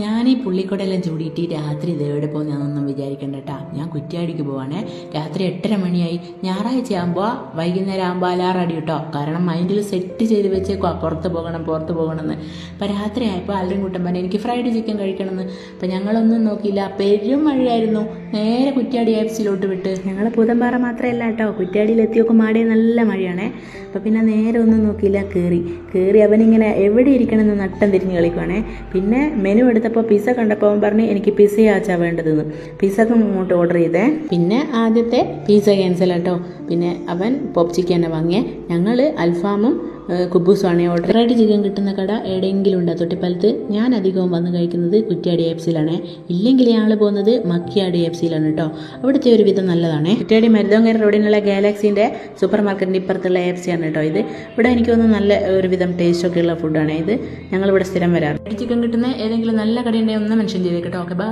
ഞാൻ ഈ പുള്ളിക്കോടെല്ലാം ചൂടിയിട്ട് രാത്രി ഇതെവിടെ പോകുന്നതൊന്നും വിചാരിക്കണ്ട കേട്ടാ. ഞാൻ കുറ്റ്യാടിക്ക് പോവാണേ. രാത്രി 8:30 മണിയായി. ഞായറാഴ്ച ആകുമ്പോൾ വൈകുന്നേരം ആകുമ്പോൾ അലാറടി കേട്ടോ. കാരണം മൈൻഡിൽ സെറ്റ് ചെയ്ത് വെച്ചേക്കുവാ പുറത്ത് പോകണമെന്ന്. അപ്പോൾ രാത്രി ആയപ്പോൾ ആളുടെ കൂട്ടം പറഞ്ഞ് എനിക്ക് ഫ്രൈഡ് ചിക്കൻ കഴിക്കണമെന്ന്. അപ്പോൾ ഞങ്ങളൊന്നും നോക്കിയില്ല, പെരും മഴയായിരുന്നു. നേരെ കുറ്റ്യാടി ആപ്സിലോട്ട് വിട്ട്. ഞങ്ങൾ പുതമ്പാറ മാത്രമല്ല കേട്ടോ, കുറ്റ്യാടിയിൽ എത്തിയൊക്കെ മാടിയ നല്ല മഴയാണേ. അപ്പോൾ പിന്നെ നേരെ ഒന്നും നോക്കിയില്ല, കയറി അവനിങ്ങനെ എവിടെ ഇരിക്കണമെന്ന് നട്ടം തിരിഞ്ഞ് കളിക്കുവാണേ. പിന്നെ മെനു എടുത്തപ്പോൾ പിസ്സ കണ്ടപ്പോൾ അവൻ പറഞ്ഞ് എനിക്ക് പിസ്സയാച്ചാ വേണ്ടതെന്ന്. പിസ്സക്ക് ഇങ്ങോട്ട് ഓർഡർ ചെയ്തേ. പിന്നെ ആദ്യത്തെ പിസ്സ ക്യാൻസൽ കേട്ടോ. പിന്നെ അവൻ പോപ്പ് ചിക്കൻ തന്നെ വാങ്ങിയേ. ഞങ്ങൾ അൽഫാമും കുബൂസുമാണ് ഓർഡർ. ഫ്രൈഡ് ചിക്കൻ കിട്ടുന്ന കട എവിടെയെങ്കിലും ഉണ്ടോ തൊട്ടിപ്പലത്ത്? ഞാൻ അധികവും വന്ന് കഴിക്കുന്നത് കുറ്റ്യാടി എഫ്സിയിലാണ്. ഇല്ലെങ്കിൽ ഞങ്ങൾ പോകുന്നത് മക്കിയാടി എഫ്സിയിലാണ് കേട്ടോ. അവിടുത്തെ ഒരു വിധം നല്ലതാണ്. കുറ്റ്യാടി മരുതോങ്കര റോഡിനുള്ള ഗാലക്സിൻ്റെ സൂപ്പർ മാർക്കറ്റിൻ്റെ ഇപ്പുറത്തുള്ള എഫ്സിയാണ് കേട്ടോ ഇത്. ഇവിടെ എനിക്ക് തോന്നുന്നു നല്ല ഒരു വിധം ടേസ്റ്റൊക്കെ ഉള്ള ഫുഡാണ് ഇത്. ഞങ്ങളിവിടെ സ്ഥിരം വരാറ്. ഫ്രൈഡ് ചിക്കൻ കിട്ടുന്ന ഏതെങ്കിലും നല്ല കടയുണ്ടെങ്കിൽ ഒന്ന് മെൻഷൻ ചെയ്തേക്കട്ടോ. Okay, by.